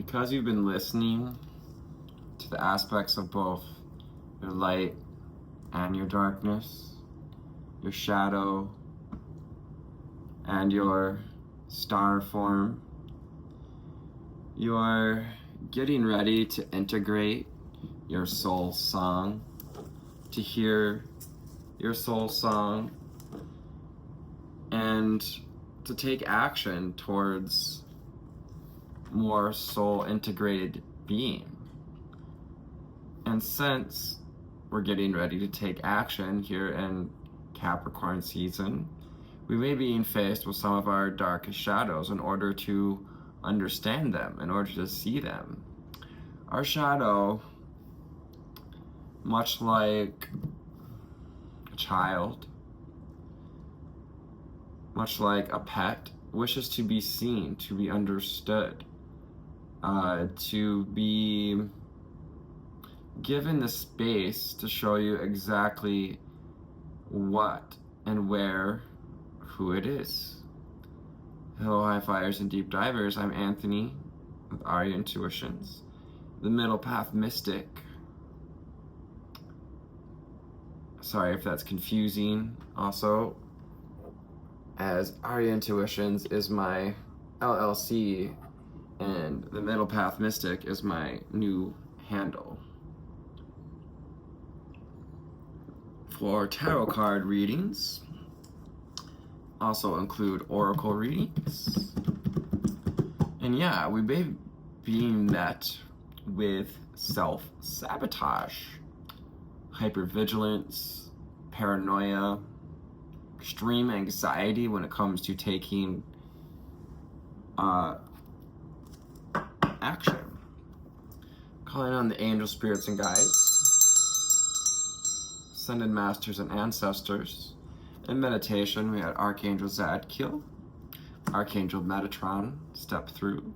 because you've been listening to the aspects of both your light and your darkness, your shadow and your star form, you are getting ready to integrate your soul song, to hear your soul song, and to take action towards more soul integrated being. And since we're getting ready to take action here in Capricorn season, we may be being faced with some of our darkest shadows in order to understand them, in order to see them. Our shadow, much like a child, much like a pet, wishes to be seen, to be understood, to be given the space to show you exactly what and where, who it is. Hello, high flyers and deep divers. I'm Anthony with Aerie Intuitions, the Middle Path Mystic. Sorry if that's confusing. Also, as Aerie Intuitions is my LLC and the Middle Path Mystic is my new handle. For tarot card readings, also include oracle readings. And yeah, we may be being met with self-sabotage, hypervigilance, paranoia, extreme anxiety when it comes to taking action. Calling on the angel spirits and guides, ascended masters and ancestors. In meditation, we had Archangel Zadkiel, Archangel Metatron step through.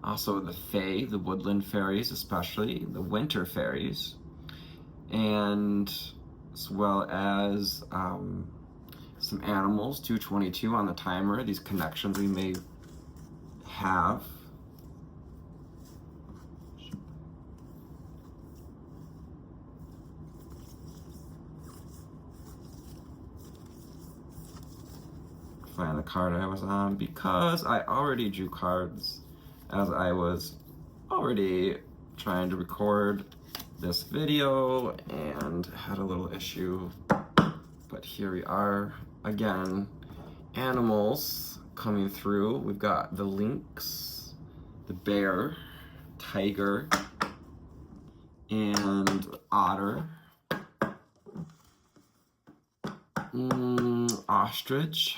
Also the Fae, the woodland fairies, especially the winter fairies, and as well as some animals, 222 on the timer, these connections we may have. Find the card I was on because I already drew cards as I was already trying to record this video and had a little issue, but here we are again. Animals coming through. We've got the lynx, the bear, tiger, and otter, ostrich.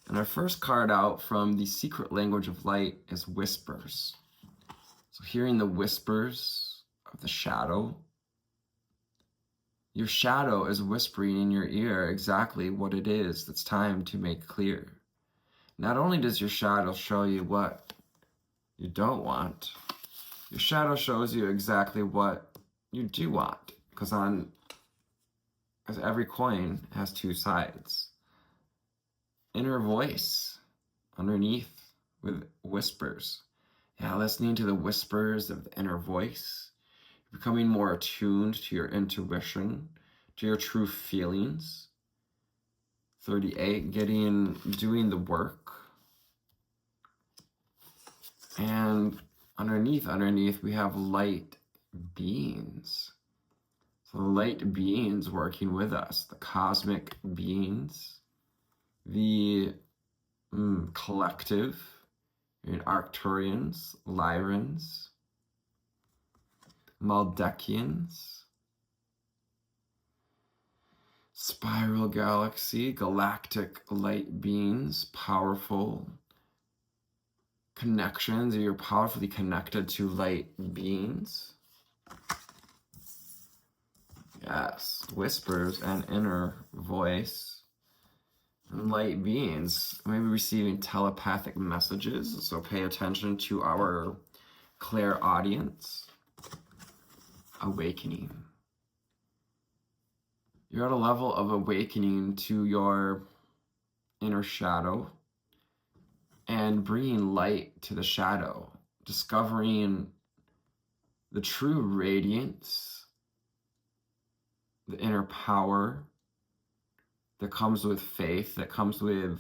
And our first card out from the secret language of light is whispers. So hearing the whispers of the shadow. Your shadow is whispering in your ear exactly what it is that's time to make clear. Not only does your shadow show you what you don't want, your shadow shows you exactly what you do want. Because every coin has two sides. Inner voice underneath with whispers. Yeah, listening to the whispers of the inner voice, becoming more attuned to your intuition, to your true feelings. 38, doing the work. And underneath we have light beings. So the light beings working with us, the cosmic beings, the collective, Arcturians, Lyrans, Maldekians, spiral galaxy, galactic light beings, powerful connections, or you're powerfully connected to light beings. Yes, whispers and inner voice. And light beings, maybe receiving telepathic messages, so pay attention to our clairaudience. Awakening. You're at a level of awakening to your inner shadow, and and bringing light to the shadow, discovering the true radiance, the inner power that comes with faith, that comes with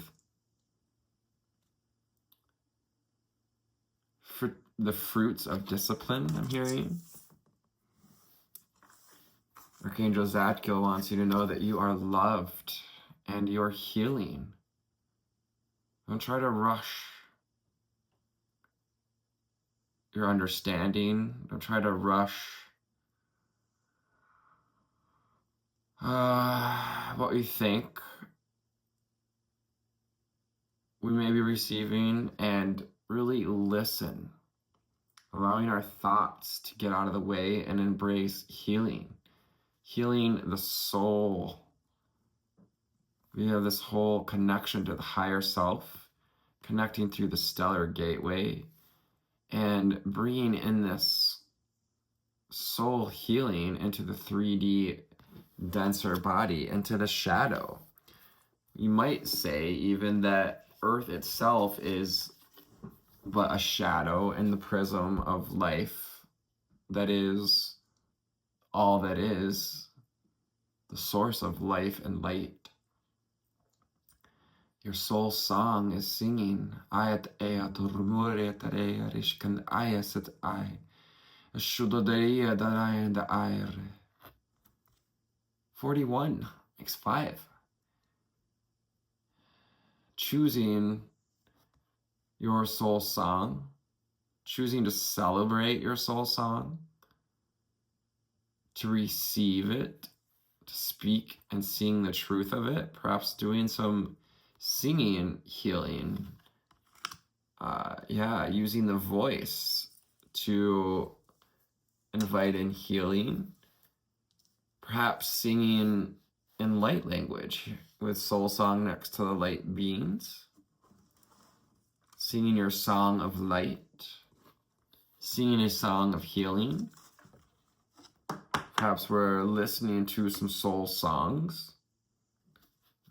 the fruits of discipline, I'm hearing. Archangel Zadkiel wants you to know that you are loved and you're healing. Don't try to rush your understanding. Don't try to rush what we think we may be receiving, and really listen, allowing our thoughts to get out of the way and embrace healing the soul. We have this whole connection to the higher self, connecting through the stellar gateway, and bringing in this soul healing into the 3D denser body, into the shadow. You might say even that Earth itself is but a shadow in the prism of life that is all that is, the source of life and light. Your soul song is singing ayat ayat rumore tare rishkan ayasat ay ashudodaria darai the air. 41 makes 5. Choosing your soul song, choosing to celebrate your soul song, to receive it, to speak and sing the truth of it, perhaps doing some singing healing, using the voice to invite in healing, perhaps singing in light language with soul song next to the light beings, singing your song of light, singing a song of healing. Perhaps we're listening to some soul songs.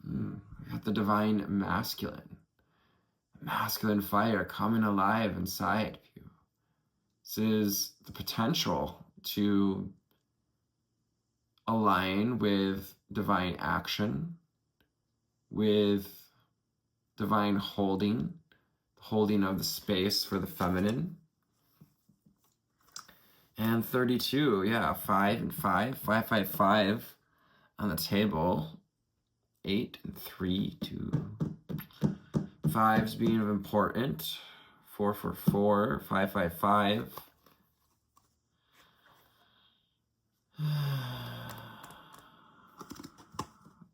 We got the divine masculine fire coming alive inside of you. This is the potential to align with divine action, with divine holding of the space for the feminine. And 32, 5 and 5, 5, 5, 5 on the table. 8 and 3, 2. 5s being important. 4, 4, 4, 5, 5, 5.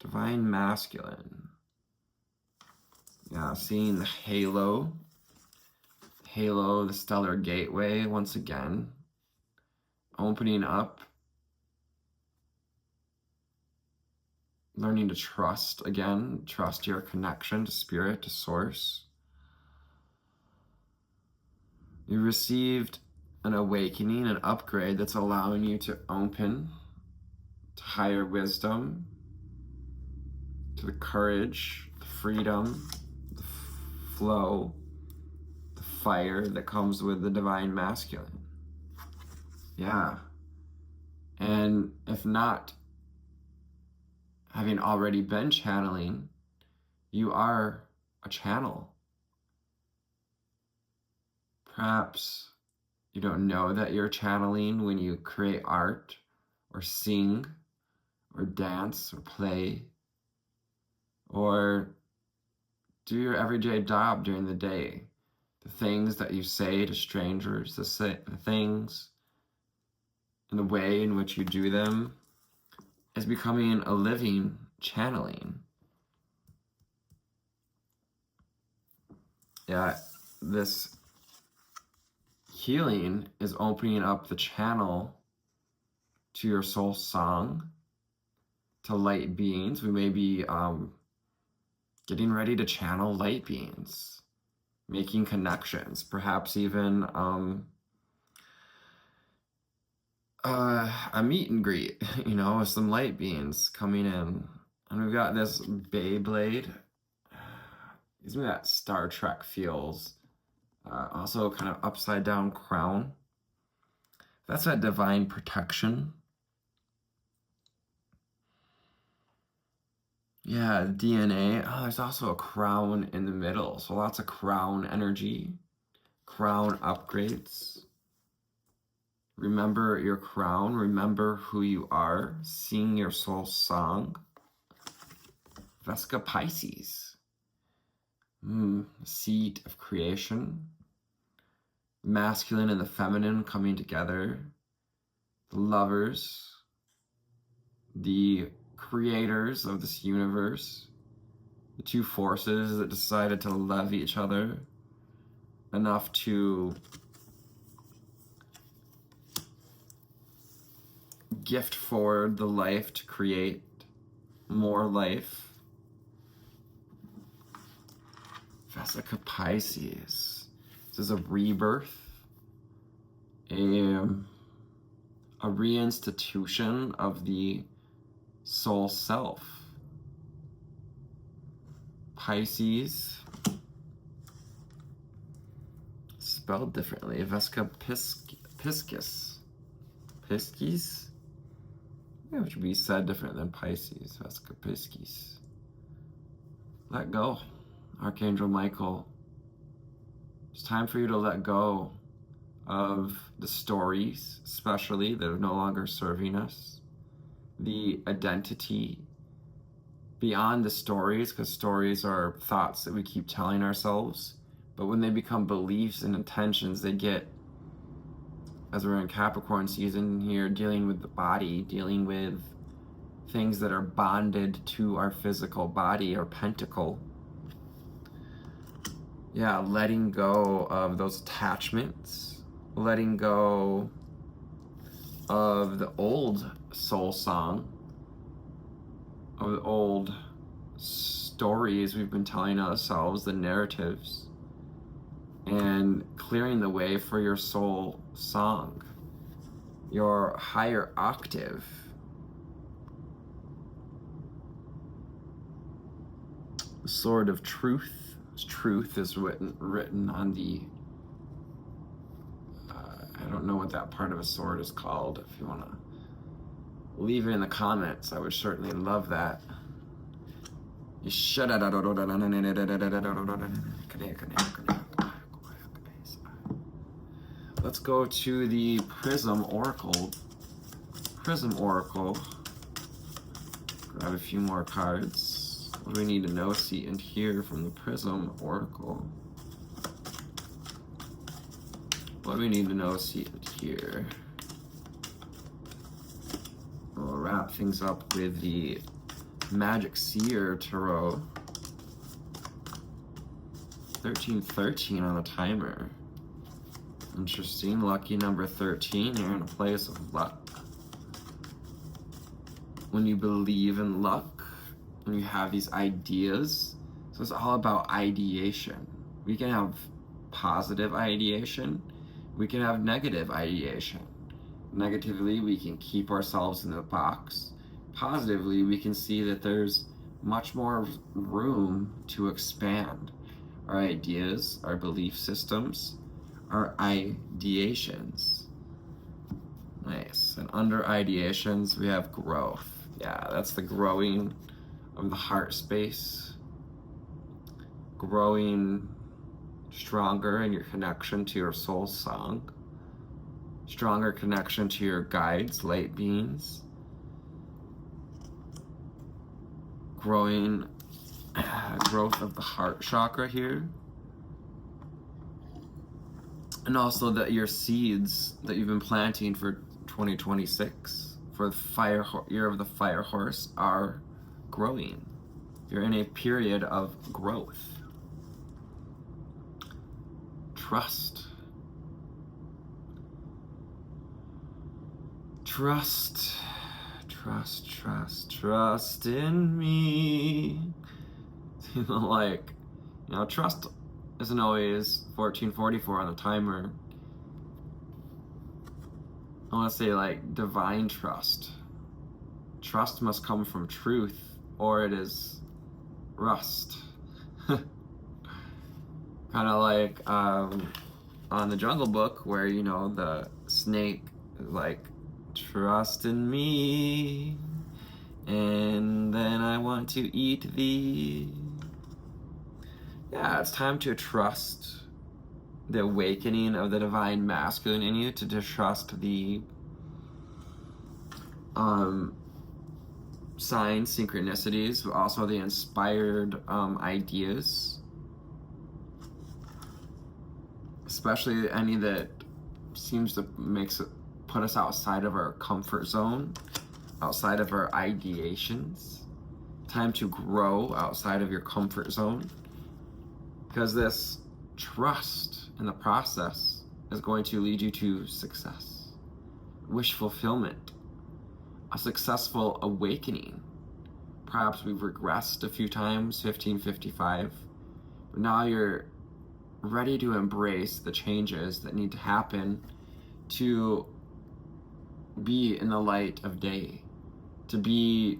Divine masculine. Yeah, seeing the halo, the stellar gateway once again. Opening up, learning to trust again, trust your connection to spirit, to source. You received an awakening, an upgrade that's allowing you to open to higher wisdom, to the courage, the freedom, the flow, the fire that comes with the divine masculine. Yeah. And if not, having already been channeling, you are a channel. Perhaps you don't know that you're channeling when you create art or sing or dance or play or do your everyday job during the day. The things that you say to strangers, the things and the way in which you do them is becoming a living channeling. Yeah, this healing is opening up the channel to your soul song, to light beings. We may be getting ready to channel light beings, making connections, perhaps even a meet and greet, with some light beings coming in. And we've got this Beyblade Gives me that Star Trek feels. Also kind of upside down crown. That's that divine protection. Yeah, DNA. Oh, there's also a crown in the middle. So lots of crown energy, crown upgrades. Remember your crown. Remember who you are. Sing your soul song. Vesca Pisces. Seed of creation. Masculine and the feminine coming together. The lovers. The creators of this universe. The two forces that decided to love each other enough to gift forward the life to create more life. Vesica Pisces. This is a rebirth, a reinstitution of the soul self. Pisces, spelled differently. Vesica Piscis. Piscis? Yeah, which would be said different than Pisces. Vesica Piscis. Let go. Archangel Michael. It's time for you to let go of the stories, especially, that are no longer serving us. The identity beyond the stories, because stories are thoughts that we keep telling ourselves. But when they become beliefs and intentions, they get, as we're in Capricorn season here, dealing with the body, dealing with things that are bonded to our physical body, our pentacle. Yeah, letting go of those attachments, letting go of the old soul song, of the old stories we've been telling ourselves, the narratives, and clearing the way for your soul song, your higher octave. The sword of truth. Truth is written on the, I don't know what that part of a sword is called. If you want to leave it in the comments, I would certainly love that. Let's go to the Prism Oracle. Prism Oracle. Grab a few more cards. What do we need to know, see, and hear from the Prism Oracle? What do we need to know, see, and hear? We'll wrap things up with the Magic Seer Tarot. 1313 on the timer. Interesting. Lucky number 13. You're in a place of luck. When you believe in luck, when you have these ideas, so it's all about ideation. We can have positive ideation, we can have negative ideation. Negatively, we can keep ourselves in the box. Positively, we can see that there's much more room to expand our ideas, our belief systems, our ideations. Nice. And under ideations, we have growth. Yeah, that's the growing of the heart space, growing stronger in your connection to your soul song, stronger connection to your guides, light beings, growing growth of the heart chakra here, and also that your seeds that you've been planting for 2026 for the year of the fire horse are growing. You're in a period of growth. Trust. Trust. Trust, trust, trust in me. Like, trust isn't always 1444 on the timer. I want to say, like, divine trust. Trust must come from truth, or it is rust. Kind of like on the Jungle Book, where, you know, the snake is like, trust in me, and then I want to eat thee. Yeah, it's time to trust the awakening of the divine masculine in you, to trust the signs, synchronicities, but also the inspired ideas, especially any that seems to put us outside of our comfort zone, outside of our ideations. Time to grow outside of your comfort zone, because this trust in the process is going to lead you to success, wish fulfillment, a successful awakening. Perhaps we've regressed a few times, 1555, but now you're ready to embrace the changes that need to happen to be in the light of day, to be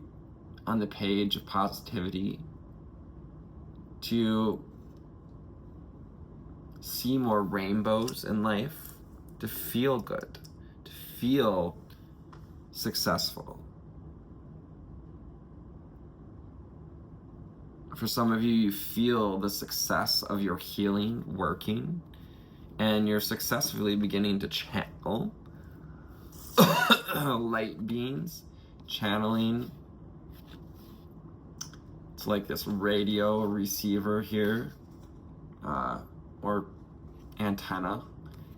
on the page of positivity, to see more rainbows in life, to feel good, to feel successful. For some of you, you feel the success of your healing working, and you're successfully beginning to channel light beings, channeling. It's like this radio receiver here, or antenna,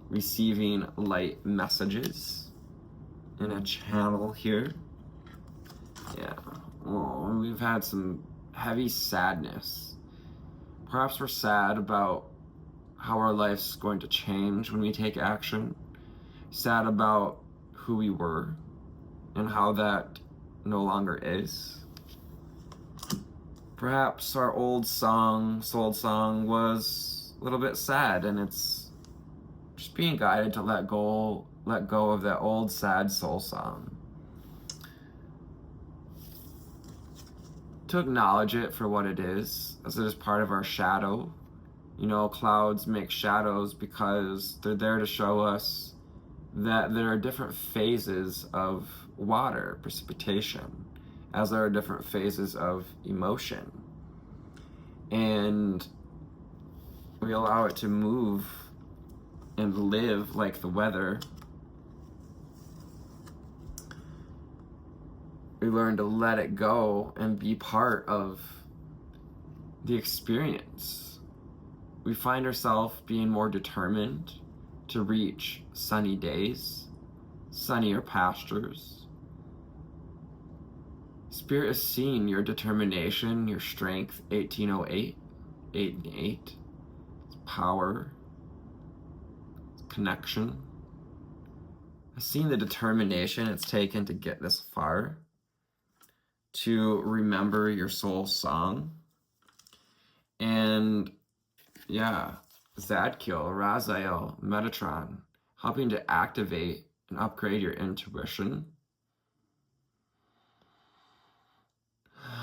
receiving light messages in a channel here. Yeah, well, we've had some heavy sadness. Perhaps we're sad about how our life's going to change when we take action, sad about who we were and how that no longer is. Perhaps our old song, soul song, was a little bit sad, and it's just being guided to let go of that old sad soul song. To acknowledge it for what it is, as it is part of our shadow. You know, clouds make shadows because they're there to show us that there are different phases of water, precipitation, as there are different phases of emotion. And we allow it to move and live like the weather. We learn to let it go and be part of the experience. We find ourselves being more determined to reach sunny days, sunnier pastures. Spirit is seeing your determination, your strength, 1808, 8 and 8. It's power, it's connection. I've seen the determination it's taken to get this far, to remember your soul song. And yeah, Zadkiel, Raziel, Metatron, helping to activate and upgrade your intuition.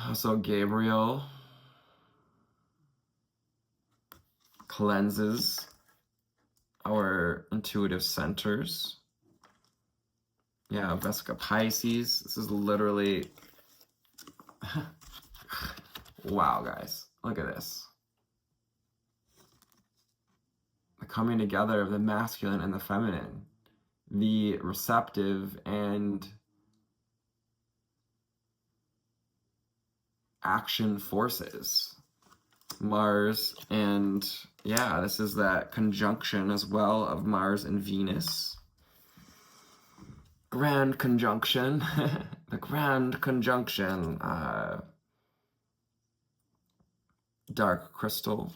Also, Gabriel cleanses our intuitive centers. Yeah, Vesica Pisces. This is literally wow, guys, look at this. The coming together of the masculine and the feminine, the receptive and action forces. Mars, and yeah, this is that conjunction as well of Mars and Venus. Grand conjunction, the grand conjunction, dark crystal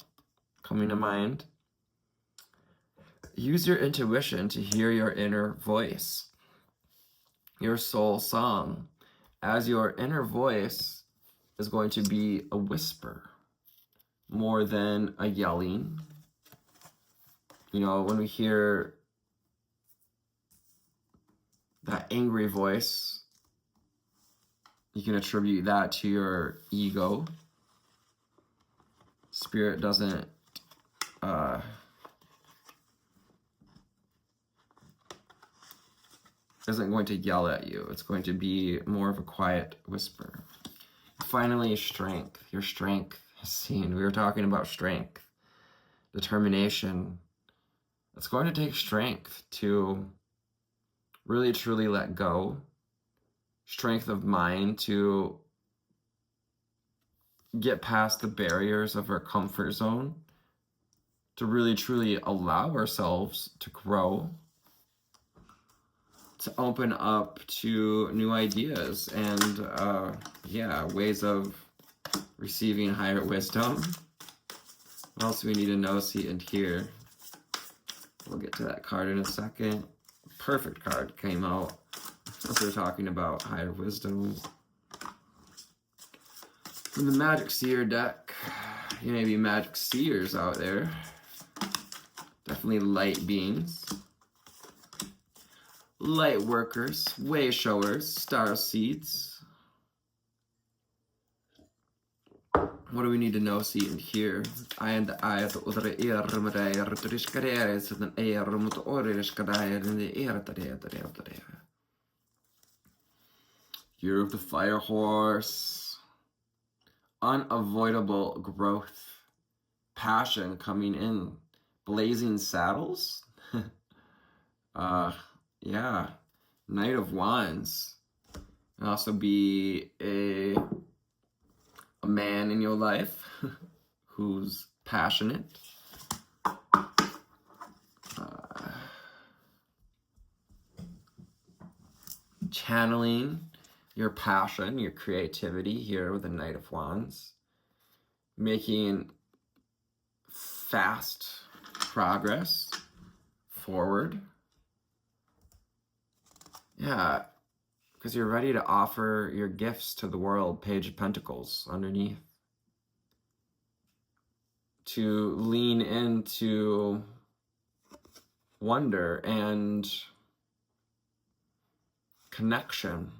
coming to mind. Use your intuition to hear your inner voice, your soul song, as your inner voice is going to be a whisper more than a yelling. You know, when we hear that angry voice, you can attribute that to your ego. Spirit doesn't isn't going to yell at you. It's going to be more of a quiet whisper. Finally, strength. Your strength is seen. We were talking about strength, determination. It's going to take strength to really truly let go, strength of mind to get past the barriers of our comfort zone, to really truly allow ourselves to grow, to open up to new ideas and ways of receiving higher wisdom. What else do we need to know, see, and hear? We'll get to that card in a second. Perfect card came out as we're talking about higher wisdom. From the Magic Seer deck, you may be magic seers out there. Definitely light beings. Light workers, way showers, star seeds. What do we need to know, see, and hear? Year of the Fire Horse. Unavoidable growth. Passion coming in. Blazing saddles? Yeah. Knight of Wands. Can also be a man in your life who's passionate. Channeling your passion, your creativity here with the Knight of Wands. Making fast progress forward. Yeah, because you're ready to offer your gifts to the world. Page of Pentacles underneath. To lean into wonder and connection.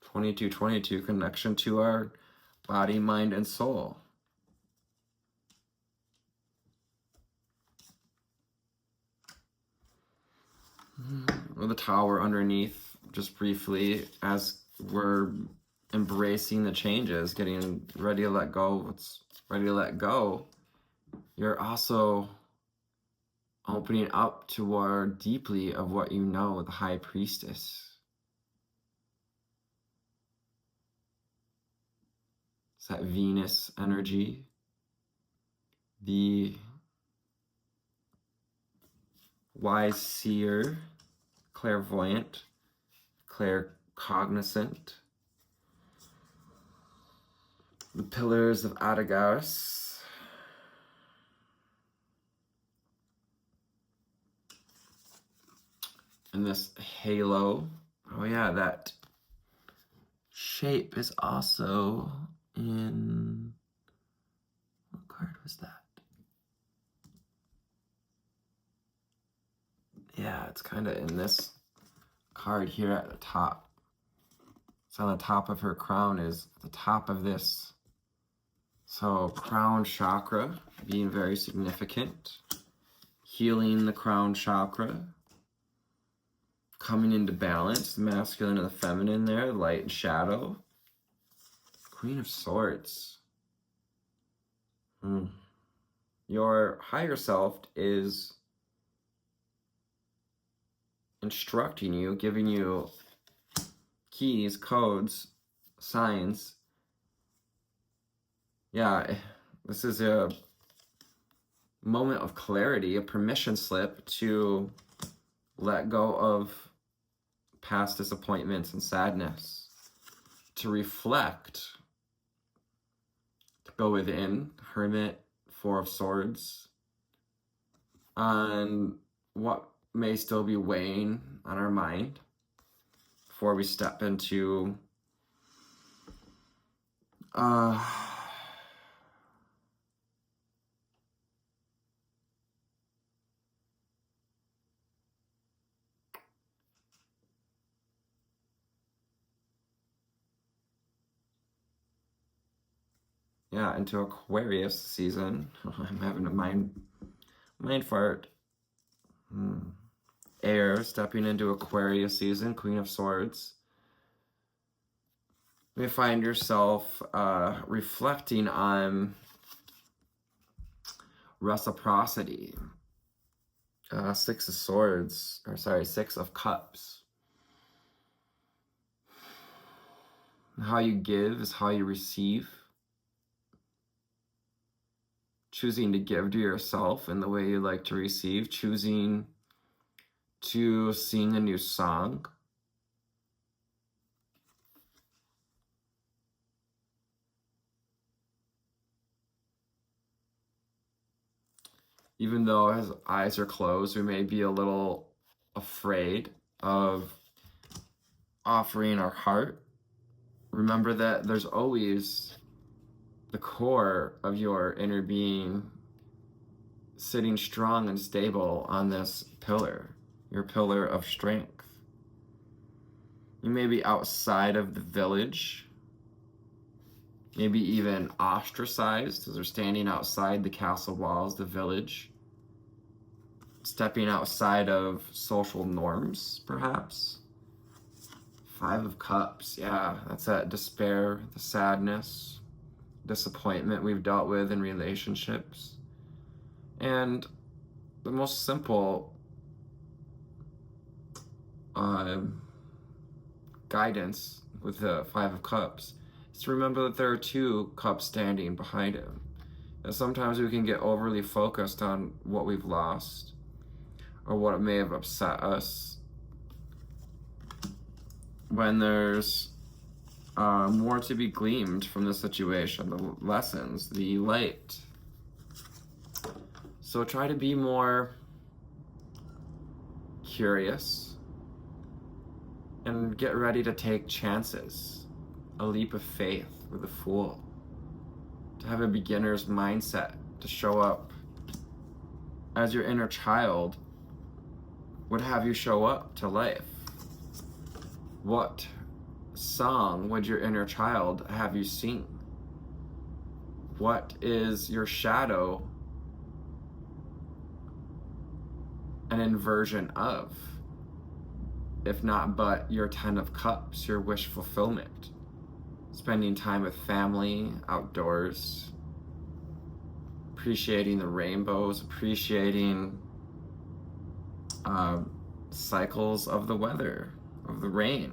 2222, connection to our body, mind, and soul. The Tower underneath, just briefly, as we're embracing the changes, getting ready to let go what's ready to let go, you're also opening up to more deeply of what you know, the High Priestess. It's that Venus energy, the wise seer, clairvoyant, claircognizant, the Pillars of Adagas, and this halo. Oh yeah, that shape is also in, what card was that? Yeah, it's kind of in this card here at the top. It's on the top of her crown, is at the top of this. So crown chakra being very significant. Healing the crown chakra. Coming into balance, the masculine and the feminine there, light and shadow. Queen of Swords. Your higher self is instructing you, giving you keys, codes, signs. Yeah, this is a moment of clarity, a permission slip to let go of past disappointments and sadness, to reflect, to go within, Hermit, Four of Swords, on what may still be weighing on our mind before we step into yeah, into Aquarius season. I'm having a mind fart. Air stepping into Aquarius season, Queen of Swords. You may find yourself reflecting on reciprocity. Six of Swords, or sorry, Six of Cups. How you give is how you receive. Choosing to give to yourself in the way you like to receive. Choosing to sing a new song. Even though his eyes are closed, we may be a little afraid of offering our heart. Remember that there's always the core of your inner being sitting strong and stable on this pillar, your pillar of strength. You may be outside of the village, maybe even ostracized as they're standing outside the castle walls, the village, stepping outside of social norms, perhaps. Five of Cups, yeah, that's that despair, the sadness, disappointment we've dealt with in relationships. And the most simple guidance with the Five of Cups is to remember that there are two cups standing behind him. And sometimes we can get overly focused on what we've lost or what may have upset us when there's more to be gleaned from the situation, the lessons, the light. So try to be more curious and get ready to take chances, a leap of faith with a Fool, to have a beginner's mindset, to show up as your inner child would have you show up to life. What song would your inner child have you sing? What is your shadow an inversion of? If not but your Ten of Cups, your wish fulfillment. Spending time with family, outdoors, appreciating the rainbows, appreciating cycles of the weather, of the rain.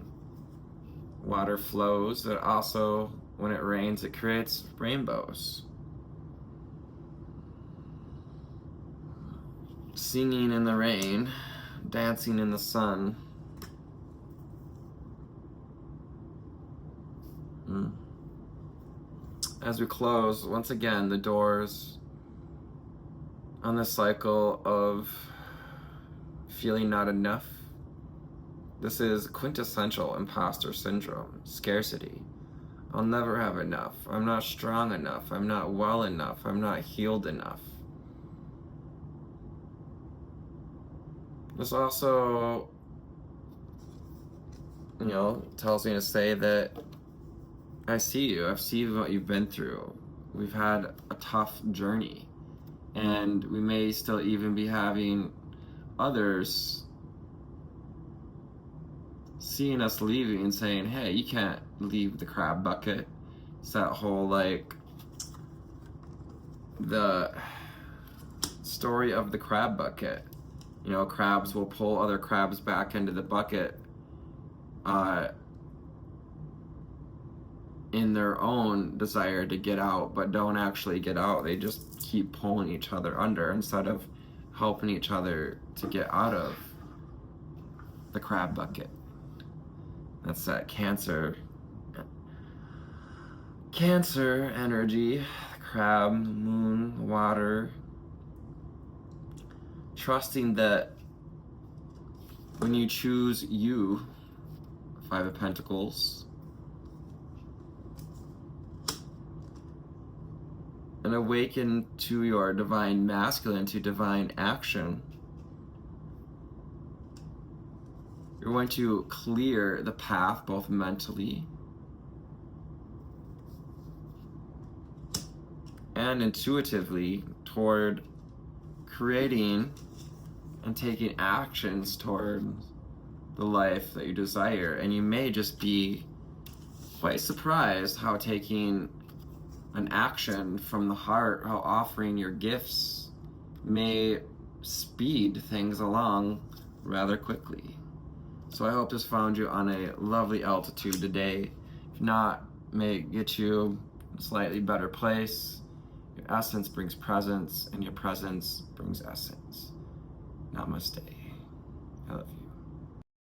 Water flows, but also when it rains, it creates rainbows. Singing in the rain, dancing in the sun. As we close, once again, the doors on the cycle of feeling not enough. This is quintessential imposter syndrome, scarcity. I'll never have enough. I'm not strong enough. I'm not well enough. I'm not healed enough. This also, tells me to say that I see you. I've seen what you've been through. We've had a tough journey, and we may still even be having others seeing us leaving and saying, hey, you can't leave the crab bucket. It's that whole, the story of the crab bucket. Crabs will pull other crabs back into the bucket in their own desire to get out, but don't actually get out. They just keep pulling each other under instead of helping each other to get out of the crab bucket. That's that Cancer energy, crab, moon, water. Trusting that when you choose you, Five of Pentacles, and awaken to your divine masculine, to divine action, you're going to clear the path both mentally and intuitively toward creating and taking actions toward the life that you desire. And you may just be quite surprised how taking an action from the heart, how offering your gifts may speed things along rather quickly. So I hope this found you on a lovely altitude today. If not, may it get you a slightly better place. Your essence brings presence, and your presence brings essence. Namaste. I love you.